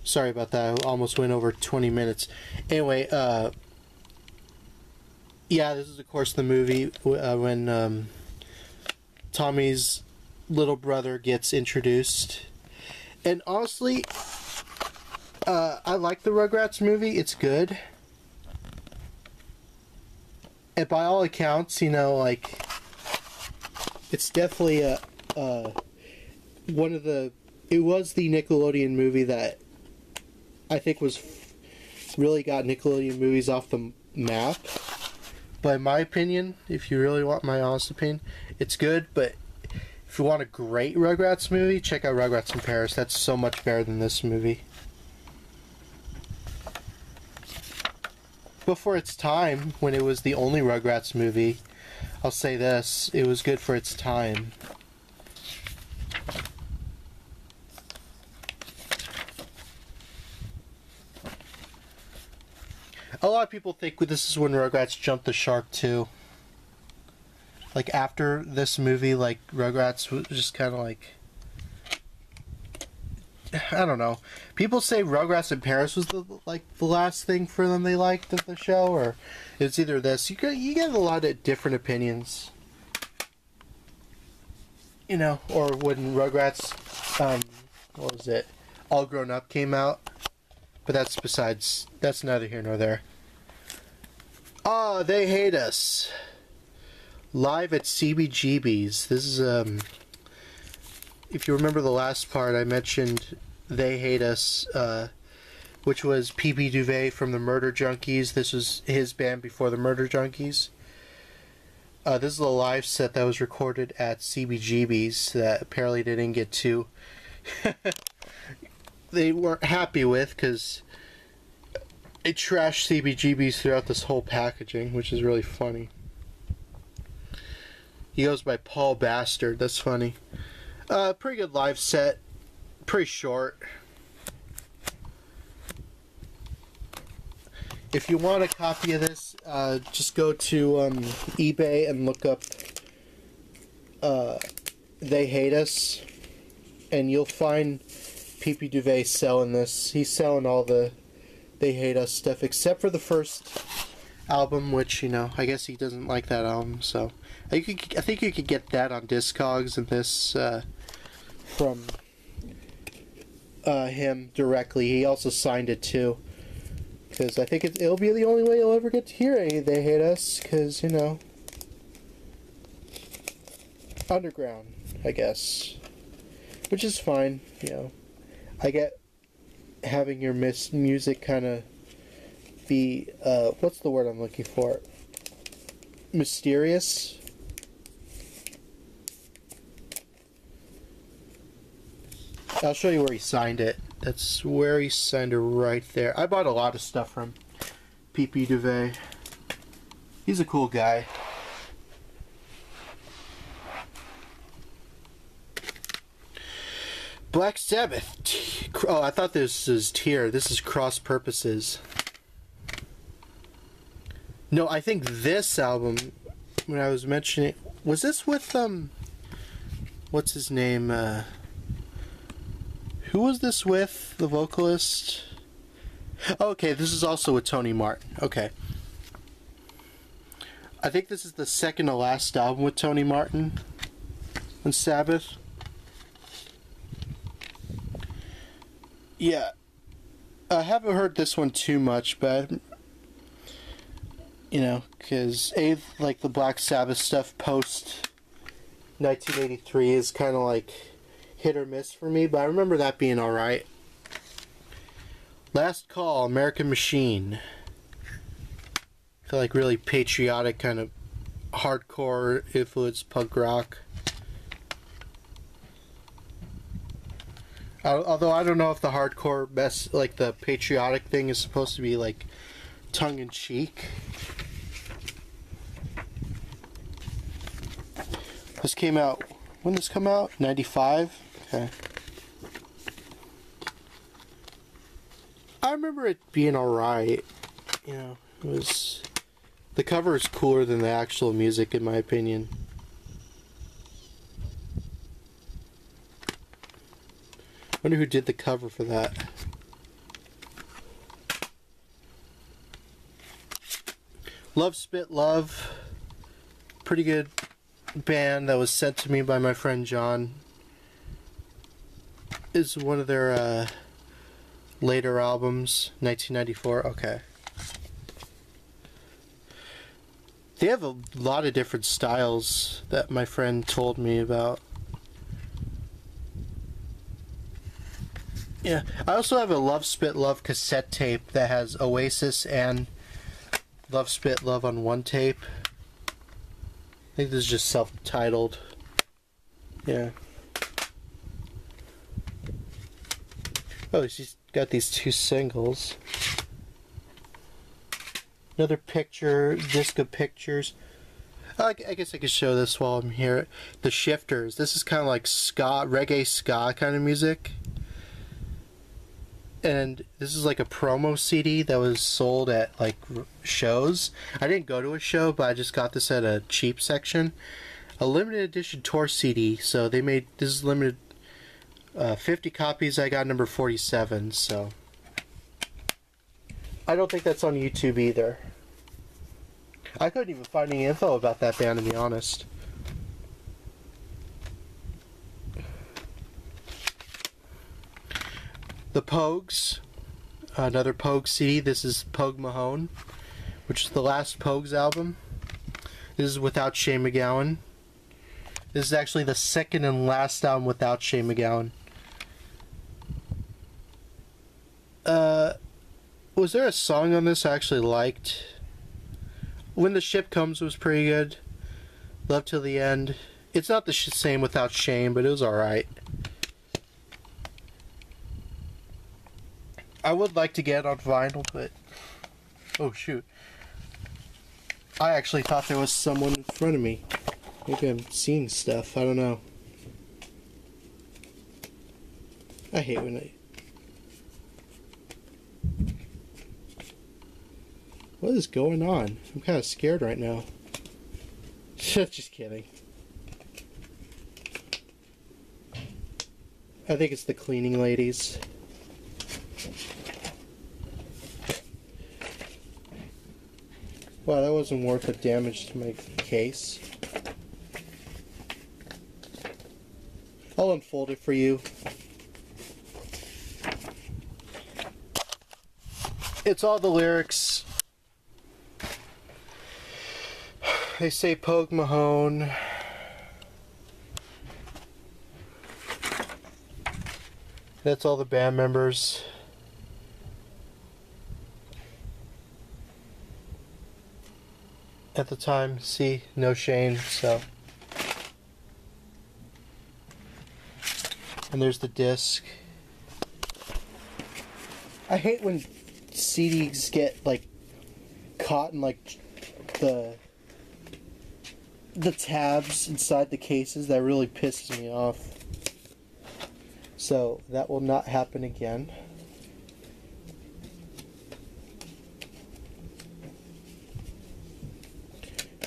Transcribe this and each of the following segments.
Sorry about that. I almost went over 20 minutes. Anyway, yeah, this is of course the movie when Tommy's little brother gets introduced. And honestly, I like the Rugrats movie. It's good. And by all accounts, you know, like, it's definitely one of the... It was the Nickelodeon movie that I think really got Nickelodeon movies off the map. But in my opinion, if you really want my honest opinion, it's good, but if you want a great Rugrats movie, check out Rugrats in Paris. That's so much better than this movie. Before its time, when it was the only Rugrats movie, I'll say this, it was good for its time. A lot of people think this is when Rugrats jumped the shark too. Like after this movie, like Rugrats was just kind of like, I don't know. People say Rugrats in Paris was the last thing for them they liked of the show, or it's either this. You get a lot of different opinions. You know, or when Rugrats, what was it? All Grown Up came out. But that's neither here nor there. Oh, They Hate Us. Live at CBGB's. This is, if you remember the last part, I mentioned They Hate Us, which was P.B. Duvet from the Murder Junkies. This was his band before the Murder Junkies. This is a live set that was recorded at CBGB's that apparently they didn't get to. They weren't happy with, because it trashed CBGB's throughout this whole packaging, which is really funny. He goes by Paul Bastard. That's funny. Pretty good live set. Pretty short. If you want a copy of this, just go to eBay and look up They Hate Us, and you'll find P.P. Duvet selling this. He's selling all the They Hate Us stuff, except for the first album, which, you know, I guess he doesn't like that album, so I think you could get that on Discogs, and this from him directly. He also signed it too, because I think it'll be the only way you'll ever get to hear any They Hate Us, because, you know, underground, I guess, which is fine. You know, I get having your music kind of be, what's the word I'm looking for? Mysterious? I'll show you where he signed it. That's where he signed it, right there. I bought a lot of stuff from P.P. Duvet. He's a cool guy. Black Sabbath. Oh, I thought this was Tear. This is Cross Purposes. No, I think this album, when I was mentioning, was this with, what's his name, who was this with, the vocalist? Oh, okay, this is also with Tony Martin. Okay. I think this is the second to last album with Tony Martin on Sabbath. Yeah. I haven't heard this one too much, but, you know, because like the Black Sabbath stuff post 1983 is kind of like hit or miss for me, but I remember that being alright. Last Call, American Machine. I feel like really patriotic, kind of hardcore influenced punk rock. Although I don't know if the hardcore like the patriotic thing is supposed to be like tongue-in-cheek. This came out, when did this come out? 95? Okay. I remember it being alright. You know, it was... The cover is cooler than the actual music, in my opinion. I wonder who did the cover for that. Love Spit Love. Pretty good band that was sent to me by my friend John. Is one of their later albums, 1994. Okay. They have a lot of different styles that my friend told me about. Yeah, I also have a Love Spit Love cassette tape that has Oasis and Love Spit Love on one tape. I think this is just self-titled. Yeah. Oh, she's got these 2 singles. Another picture, disc of pictures. I guess I could show this while I'm here. The Shifters. This is kind of like ska, reggae ska kind of music. And this is like a promo CD that was sold at like shows. I didn't go to a show, but I just got this at a cheap section. A limited edition tour CD. So they made, this is limited 50 copies. I got number 47, so I don't think that's on YouTube either. I couldn't even find any info about that band, to be honest. The Pogues, another Pogues CD. This is Pogue Mahone, which is the last Pogues album. This is without Shane MacGowan. This is actually the second and last album without Shane MacGowan. Was there a song on this I actually liked? When the Ship Comes was pretty good. Love Till the End. It's not the same without Shane, but it was alright. I would like to get on vinyl, but... Oh, shoot. I actually thought there was someone in front of me. Maybe I'm seeing stuff. I don't know. I hate when I... What is going on? I'm kind of scared right now. Just kidding. I think it's the cleaning ladies. Wow, that wasn't worth the damage to my case. I'll unfold it for you. It's all the lyrics. They say Pogue Mahone. That's all the band members. At the time, see, no Shane, so. And there's the disc. I hate when CDs get like caught in like the tabs inside the cases. That really pisses me off. So that will not happen again.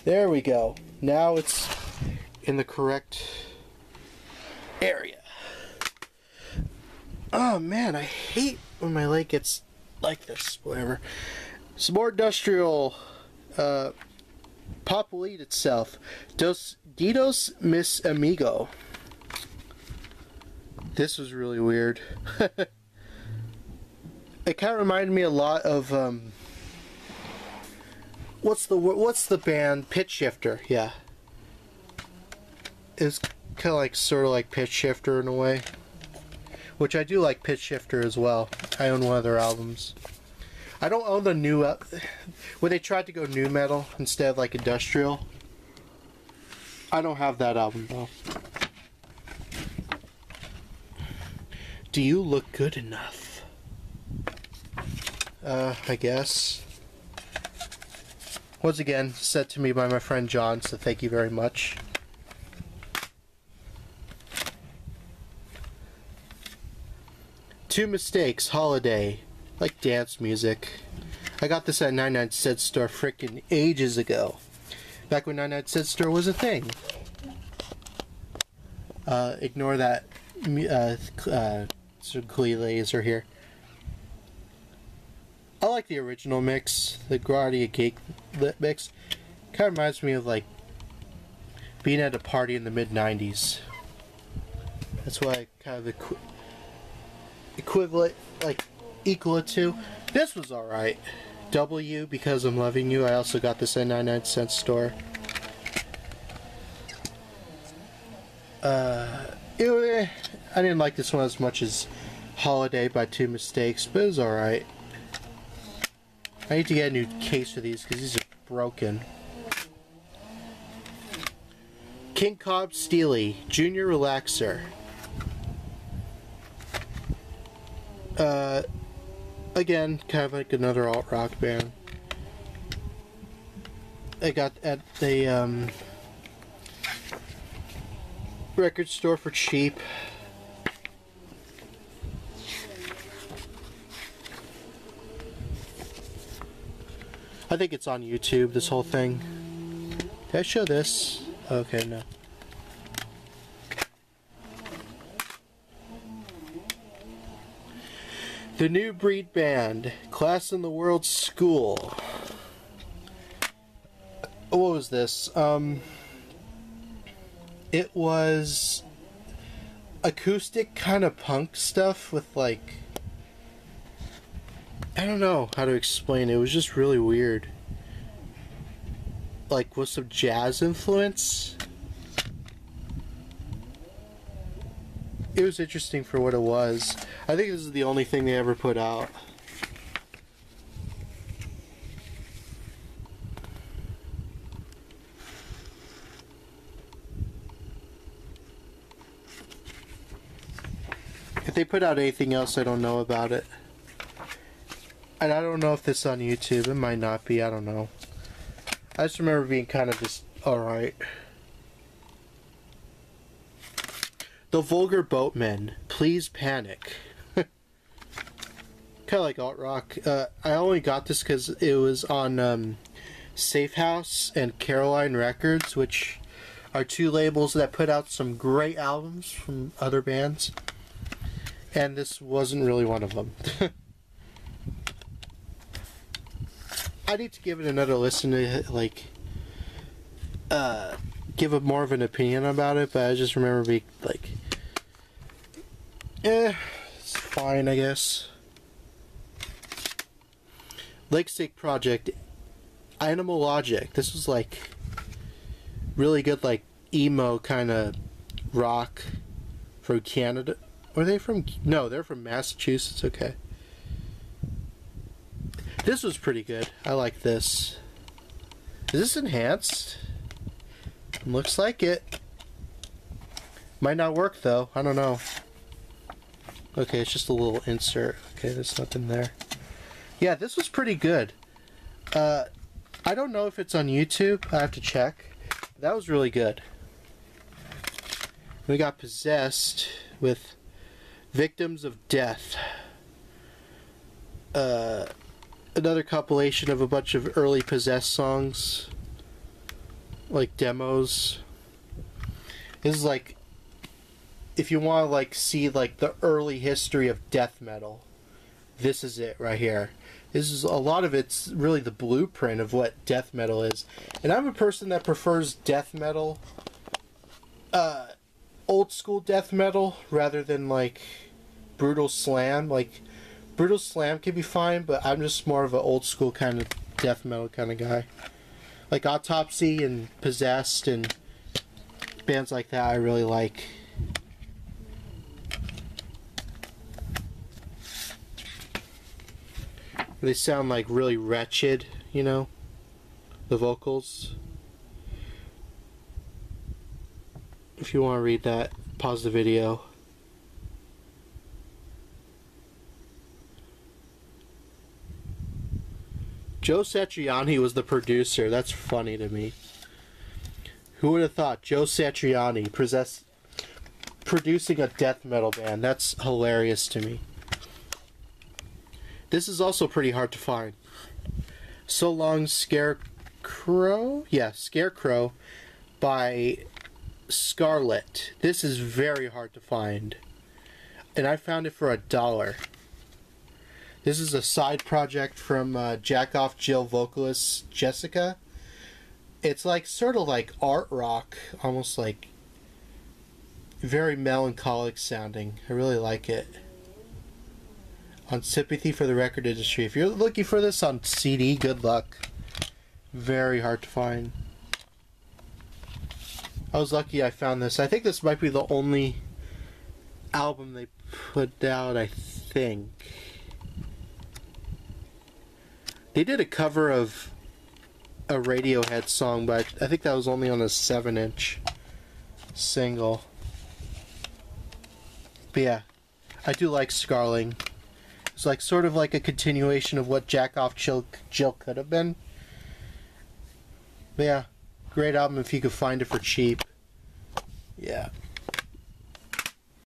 There we go. Now it's in the correct area. Oh man, I hate when my leg gets like this. Whatever. Some more industrial. Pop will eat itself. Dos Ditos Mis Amigo. This was really weird. It kind of reminded me a lot of what's the band? Pitch Shifter. Yeah. It's kind of like sort of like Pitch Shifter in a way, which I do like Pitch Shifter as well. I own one of their albums. I don't own the new when they tried to go new metal instead of like industrial. I don't have that album though. Do you look good enough? I guess. Once again, sent to me by my friend John, so thank you very much. Two Mistakes, Holiday. Like dance music. I got this at 99 Cent Store frickin' ages ago. Back when 99 Cent Store was a thing. Ignore that laser here. I like the original mix, the Guardia Gate mix. Kind of reminds me of like being at a party in the mid-90s. That's why I kind of equivalent, like equal it to. This was alright. W, Because I'm Loving You. I also got this at 99-cent store. I didn't like this one as much as Holiday by Two Mistakes, but it was alright. I need to get a new case for these because these are broken. King Cobb Steely, Junior Relaxer. Again, kind of like another alt-rock band. I got at the record store for cheap. I think it's on YouTube, this whole thing. Did I show this? Okay, no. The New Breed Band, Class in the World School. What was this? It was acoustic kind of punk stuff with like, I don't know how to explain it. It was just really weird. Like with some jazz influence. It was interesting for what it was. I think this is the only thing they ever put out. If they put out anything else, I don't know about it. And I don't know if this is on YouTube. It might not be. I don't know. I just remember being kind of just alright. The Vulgar Boatmen, Please Panic. Kind of like alt-rock. I only got this because it was on Safe House and Caroline Records, which are two labels that put out some great albums from other bands. And this wasn't really one of them. I need to give it another listen to, like, give a more of an opinion about it, but I just remember being like, it's fine, I guess. Lake Project, Animal Logic. This was like really good, like emo kind of rock from Canada. Were they from? No, they're from Massachusetts. Okay. This was pretty good. I like this. Is this enhanced? Looks like it. Might not work though. I don't know. Okay, it's just a little insert. Okay, there's nothing there. Yeah, this was pretty good. I don't know if it's on YouTube. I have to check. That was really good. We got Possessed with Victims of Death. Another compilation of a bunch of early Possessed songs. Like demos. This is like, if you want to like see like the early history of death metal, this is it right here. This is a lot of it's really the blueprint of what death metal is. And I'm a person that prefers death metal, old school death metal, rather than like brutal slam. Like brutal slam can be fine, but I'm just more of an old school kind of death metal kind of guy. Like Autopsy and Possessed and bands like that I really like. They sound like really wretched, you know, the vocals. If you want to read that, pause the video. Joe Satriani was the producer. That's funny to me. Who would have thought Joe Satriani producing a death metal band? That's hilarious to me. This is also pretty hard to find. So Long Scarecrow? Yeah, Scarecrow by Scarlet. This is very hard to find. And I found it for $1. This is a side project from Jack Off Jill vocalist Jessica. It's like sort of like art rock, almost like very melancholic sounding. I really like it. On Sympathy for the Record Industry. If you're looking for this on CD, good luck. Very hard to find. I was lucky I found this. I think this might be the only album they put out, I think. They did a cover of a Radiohead song, but I think that was only on a 7-inch single. But yeah, I do like Scarling. It's like sort of like a continuation of what Jack Off Jill could have been. But yeah, great album if you could find it for cheap. Yeah.